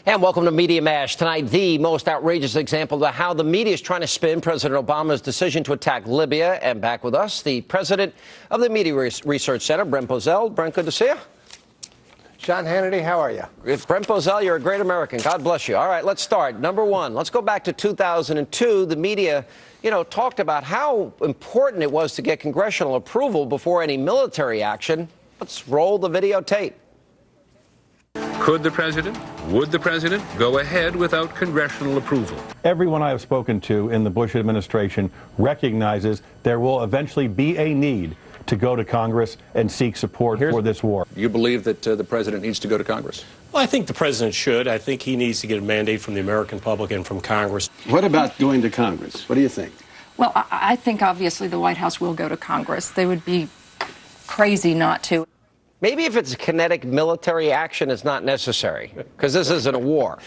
And welcome to Media Mash. Tonight, the most outrageous example of how the media is trying to spin President Obama's decision to attack Libya. And back with us, the president of the Media Research Center, Brent Bozell. Brent, good to see you. Sean Hannity, how are you? Brent Bozell, you're a great American. God bless you. All right, let's start. Number one, let's go back to 2002. The media, talked about how important it was to get congressional approval before any military action. Let's roll the videotape. Would the president go ahead without congressional approval? Everyone I have spoken to in the Bush administration recognizes there will eventually be a need to go to Congress and seek support for this war. You believe that the president needs to go to Congress? Well, I think the president should. I think he needs to get a mandate from the American public and from Congress. What about going to Congress? What do you think? Well, I think obviously the White House will go to Congress. They would be crazy not to. Maybe if it's kinetic military action, it's not necessary, because this isn't a war.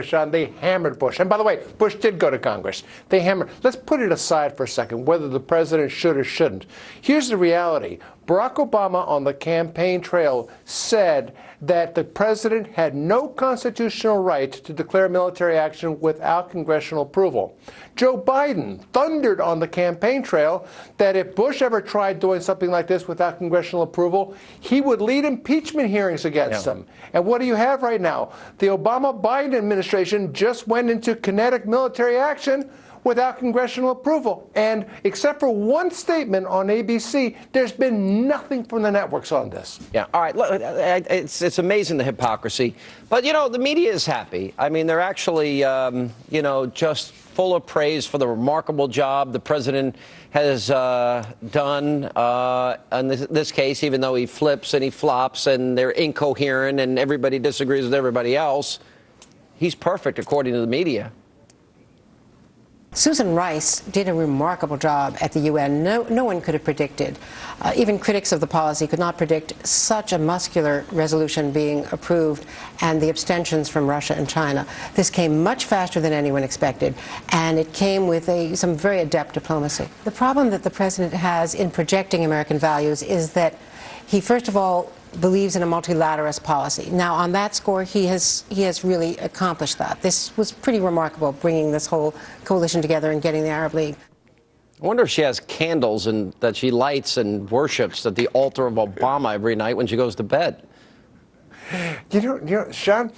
Sean, they hammered Bush. And by the way, Bush did go to Congress. They hammered. Let's put it aside for a second, whether the president should or shouldn't. Here's the reality. Barack Obama on the campaign trail said that the president had no constitutional right to declare military action without congressional approval. Joe Biden thundered on the campaign trail that if Bush ever tried doing something like this without congressional approval, he would lead impeachment hearings against him. And what do you have right now? The Obama-Biden administration just went into kinetic military action without congressional approval. And except for one statement on ABC, there's been nothing from the networks on this. Yeah. All right. Look, it's amazing, the hypocrisy. But, the media is happy. I mean, they're actually, just full of praise for the remarkable job the president has done in this case, even though he flips and he flops and they're incoherent and everybody disagrees with everybody else. He's perfect, according to the media. Susan Rice did a remarkable job at the UN. No one could have predicted. Even critics of the policy could not predict such a muscular resolution being approved and the abstentions from Russia and China. This came much faster than anyone expected, and it came with some very adept diplomacy. The problem that the president has in projecting American values is that he, first of all, believes in a multilateralist policy. Now, on that score, he has really accomplished that. This was pretty remarkable, bringing this whole coalition together and getting the Arab League. I wonder if she has candles and that she lights and worships at the altar of Obama every night when she goes to bed. Sean,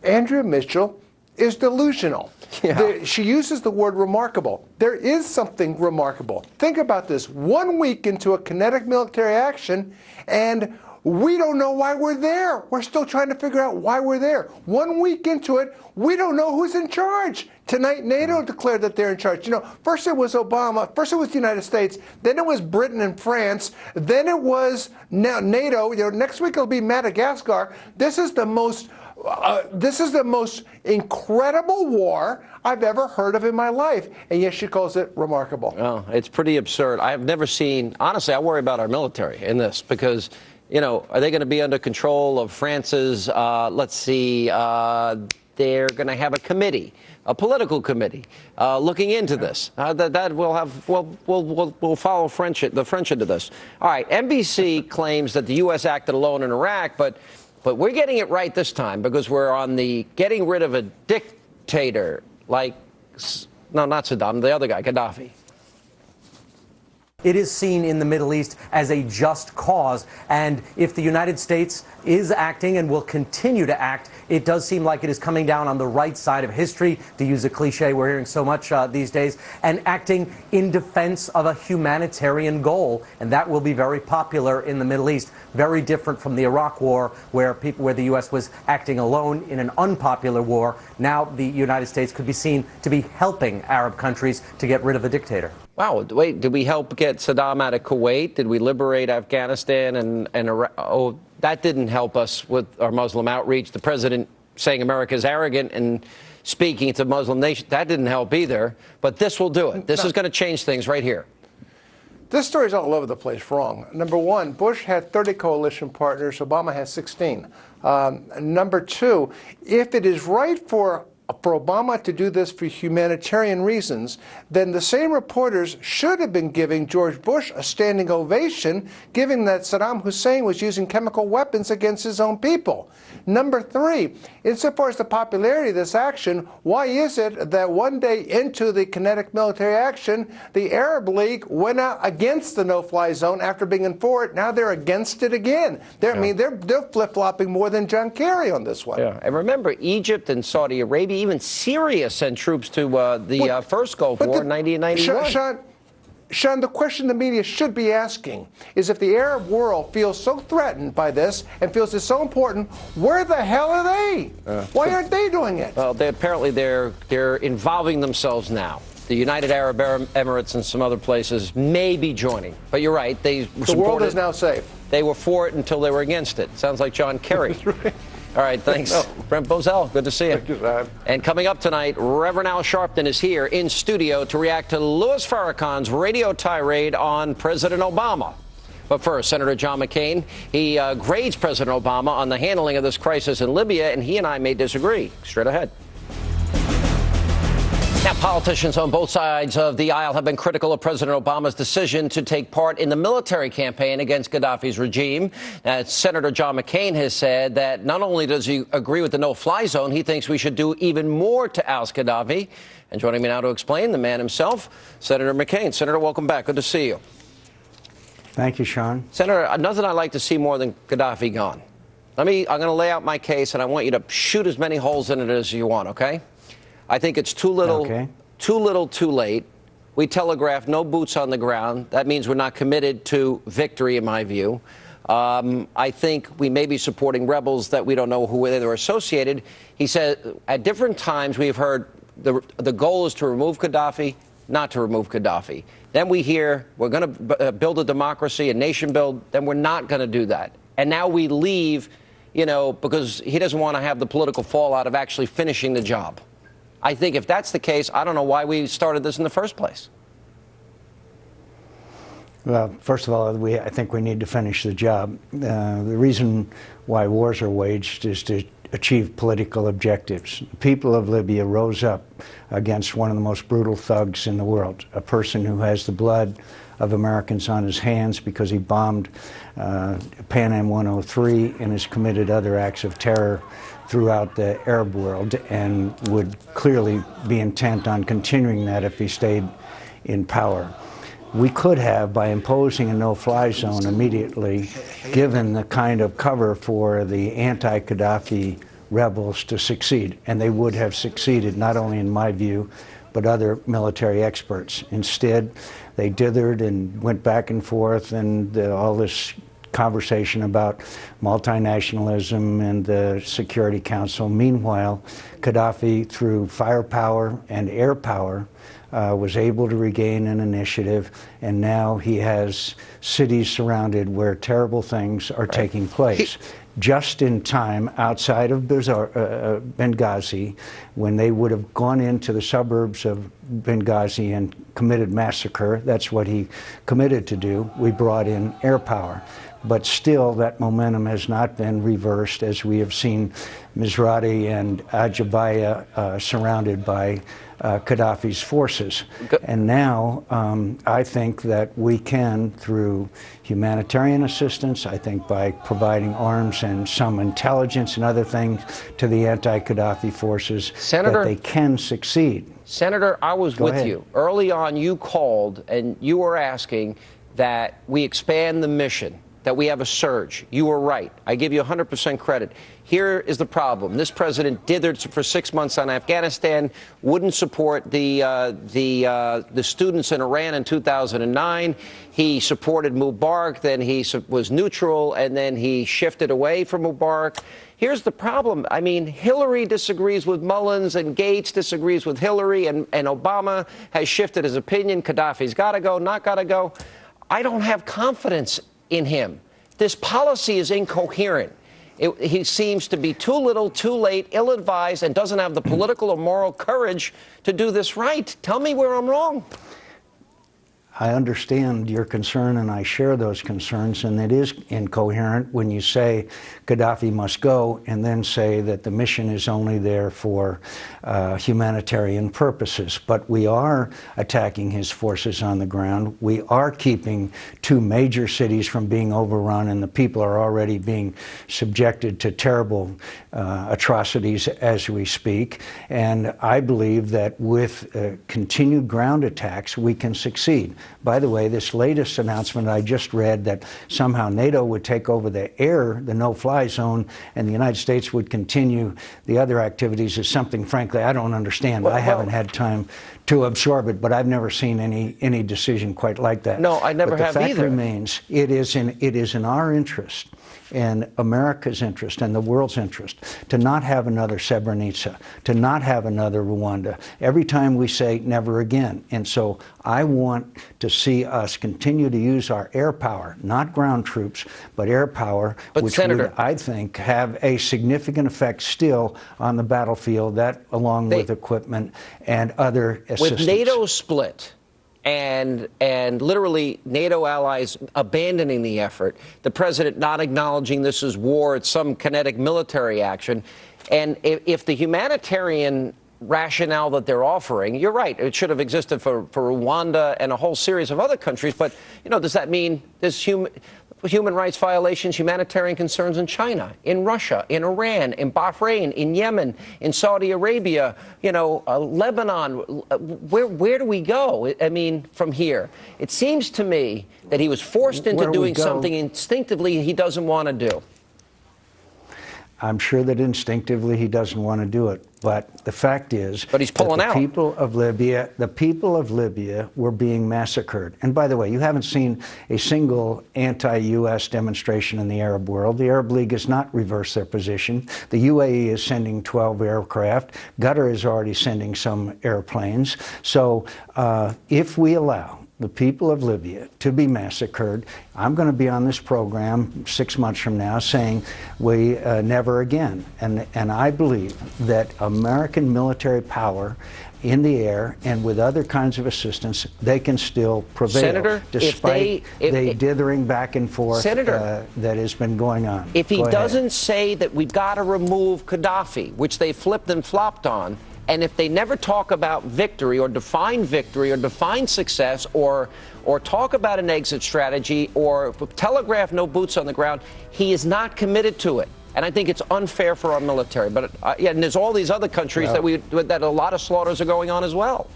Andrea Mitchell is delusional. Yeah. She uses the word remarkable. There is something remarkable. Think about this. 1 week into a kinetic military action, and we don't know why we're there. We're still trying to figure out why we're there. 1 week into it, we don't know who's in charge. Tonight, NATO declared that they're in charge. First it was Obama, first it was the United States, then it was Britain and France, then it was now NATO. Next week it'll be Madagascar. This is the most incredible war I've ever heard of in my life. And yet she calls it remarkable. Oh, it's pretty absurd. I have never seen, honestly, I worry about our military in this because, are they going to be under control of France's, they're going to have a committee, a political committee, looking into this. That will follow the French into this. All right, NBC claims that the U.S. acted alone in Iraq, but we're getting it right this time because we're on the getting rid of a dictator not Saddam, the other guy, Gaddafi. It is seen in the Middle East as a just cause, and if the United States is acting and will continue to act, it does seem like it is coming down on the right side of history, to use a cliche we're hearing so much these days, and acting in defense of a humanitarian goal, and that will be very popular in the Middle East. Very different from the Iraq War, where the U.S. was acting alone in an unpopular war. Now the United States could be seen to be helping Arab countries to get rid of a dictator. Wow, wait, did we help get Saddam out of Kuwait? Did we liberate Afghanistan and Iraq? Oh, that didn't help us with our Muslim outreach. The president saying America is arrogant and speaking to Muslim nations, that didn't help either. But this will do it. This is going to change things right here. This story's all over the place wrong. Number one, Bush had 30 coalition partners. Obama has 16. Number two, if it is right for for Obama to do this for humanitarian reasons, then the same reporters should have been giving George Bush a standing ovation, given that Saddam Hussein was using chemical weapons against his own people. Number three, insofar as the popularity of this action, why is it that one day into the kinetic military action, the Arab League went out against the no-fly zone after being for it? Now they're against it again. I mean, they're flip-flopping more than John Kerry on this one. Yeah, and remember, Egypt and Saudi Arabia, even Syria sent troops to the first Gulf War in 1991. Sean, the question the media should be asking is, if the Arab world feels so threatened by this and feels it's so important, where the hell are they? Why aren't they doing it? Well, apparently they're involving themselves now. The United Arab Emirates and some other places may be joining. But you're right. The world is now safe. They were for it until they were against it. Sounds like John Kerry. Right. All right, thanks. No. Brent Bozell, good to see you. Thank you, Sam. And coming up tonight, Reverend Al Sharpton is here in studio to react to Louis Farrakhan's radio tirade on President Obama. But first, Senator John McCain, he grades President Obama on the handling of this crisis in Libya, and he and I may disagree. Straight ahead. Now, politicians on both sides of the aisle have been critical of President Obama's decision to take part in the military campaign against Gaddafi's regime. Senator John McCain has said that not only does he agree with the no-fly zone, he thinks we should do even more to oust Gaddafi. And joining me now to explain, the man himself, Senator McCain. Senator, welcome back. Good to see you. Thank you, Sean. Senator, nothing I'd like to see more than Gaddafi gone. I'm going to lay out my case, and I want you to shoot as many holes in it as you want, okay? I think it's too little, too late. We telegraphed no boots on the ground. That means we're not committed to victory, in my view. I think we may be supporting rebels that we don't know who they're associated. He said at different times we've heard the goal is to remove Gaddafi, not to remove Gaddafi. Then we hear we're going to build a democracy, a nation build. Then we're not going to do that. And now we leave, because he doesn't want to have the political fallout of actually finishing the job. I think if that's the case, I don't know why we started this in the first place. Well, first of all, I think we need to finish the job. The reason why wars are waged is to achieve political objectives. The people of Libya rose up against one of the most brutal thugs in the world, a person who has the blood of Americans on his hands because he bombed Pan Am 103 and has committed other acts of terror throughout the Arab world, and would clearly be intent on continuing that if he stayed in power. We could have, by imposing a no-fly zone immediately, given the kind of cover for the anti-Gaddafi rebels to succeed, and they would have succeeded, not only in my view, but other military experts. Instead, they dithered and went back and forth, and all this conversation about multinationalism and the Security Council. Meanwhile, Gaddafi, through firepower and air power, was able to regain an initiative, and now he has cities surrounded where terrible things are taking place. Just in time, outside of Benghazi, when they would have gone into the suburbs of Benghazi and committed massacre, that's what he committed to do, we brought in air power. But still, that momentum has not been reversed, as we have seen Misrati and Ajabaya surrounded by Gaddafi's forces. And now I think that we can, through humanitarian assistance, I think by providing arms and some intelligence and other things to the anti-Gaddafi forces, that they can succeed. Senator, I was with you. Early on, you called and you were asking that we expand the mission, that we have a surge. You were right. I give you 100% credit. Here is the problem. This president dithered for 6 months on Afghanistan, wouldn't support the students in Iran in 2009. He supported Mubarak, then he was neutral, and then he shifted away from Mubarak. Here's the problem. I mean, Hillary disagrees with Mullins, and Gates disagrees with Hillary, and Obama has shifted his opinion. Gaddafi's got to go, not got to go. I don't have confidence in him. This policy is incoherent. He seems to be too little, too late, ill-advised, and doesn't have the political or moral courage to do this right. Tell me where I'm wrong. I understand your concern, and I share those concerns, and it is incoherent when you say Gaddafi must go and then say that the mission is only there for humanitarian purposes. But we are attacking his forces on the ground. We are keeping 2 major cities from being overrun, and the people are already being subjected to terrible atrocities as we speak. And I believe that with continued ground attacks, we can succeed. By the way, this latest announcement I just read that somehow NATO would take over the air, the no-fly zone, and the United States would continue the other activities is something, frankly, I don't understand. I haven't had time to absorb it, but I've never seen any decision quite like that. No, I never have either. The fact remains, it is in our interest and America's interest and the world's interest to not have another Srebrenica, to not have another Rwanda. Every time we say never again. And so I want to see us continue to use our air power, not ground troops, but air power, which would, I think, have a significant effect still on the battlefield, that along with equipment and other assistance. With NATO split, and literally NATO allies abandoning the effort, the president not acknowledging this is war, it's some kinetic military action, and if the humanitarian rationale that they're offering, you're right, it should have existed for Rwanda and a whole series of other countries, but, you know, does that mean there's human rights violations, humanitarian concerns in China, in Russia, in Iran, in Bahrain, in Yemen, in Saudi Arabia, you know, Lebanon? Where do we go? I mean, from here? It seems to me that he was forced into doing something instinctively he doesn't want to do. I'm sure that instinctively he doesn't want to do it, but the fact is but he's pulling that out. The people of Libya were being massacred. And by the way, you haven't seen a single anti-U.S. demonstration in the Arab world. The Arab League has not reversed their position. The UAE is sending 12 aircraft. Qatar is already sending some airplanes. So if we allow the people of Libya to be massacred, I'm going to be on this program 6 months from now saying we never again. And I believe that American military power in the air and with other kinds of assistance, they can still prevail, Senator, despite the dithering back and forth that has been going on. If he doesn't say that we've got to remove Gaddafi, which they flipped and flopped on, and if they never talk about victory or define success or talk about an exit strategy or telegraph no boots on the ground, he is not committed to it. And I think it's unfair for our military. But yeah, and there's all these other countries that a lot of slaughters are going on as well.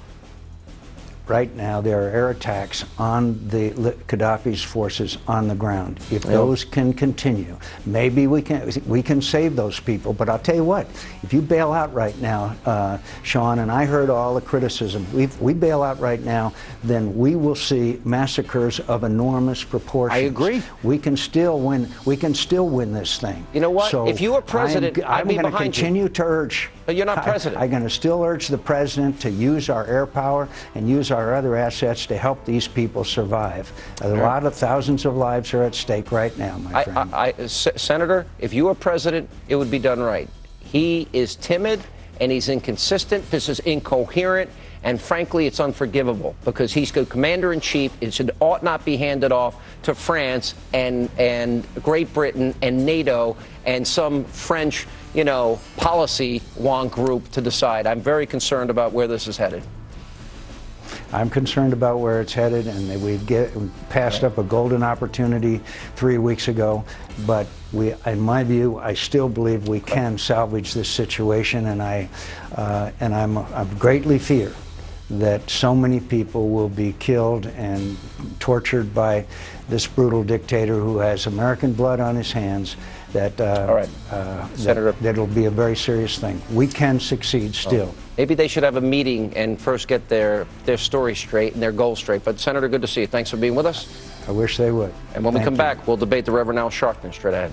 Right now, there are air attacks on the Gaddafi's forces on the ground. If those can continue, maybe we can save those people. But I'll tell you what, if you bail out right now, Sean, and I heard all the criticism, we bail out right now, then we will see massacres of enormous proportions. I agree. We can still win. We can still win this thing. You know what? So if you were president, I'm going to continue to urge. But you're not president. I'm going to still urge the president to use our air power and use our other assets to help these people survive. A lot of thousands of lives are at stake right now, my friend. Senator, if you were president, it would be done right. He is timid and he's inconsistent. This is incoherent. And frankly, it's unforgivable because he's the commander-in-chief. It ought not be handed off to France and Great Britain and NATO and some French, you know, policy wonk group to decide. I'm very concerned about where this is headed. I'm concerned about where it's headed, and we passed up a golden opportunity 3 weeks ago. But in my view, I still believe we can salvage this situation, and I greatly fear that so many people will be killed and tortured by this brutal dictator who has American blood on his hands, that Senator, that'll be a very serious thing. We can succeed still. Maybe they should have a meeting and first get their story straight and their goals straight. But Senator, good to see you. Thanks for being with us. I wish they would. And when we come back, we'll debate the Reverend Al Sharpton straight ahead.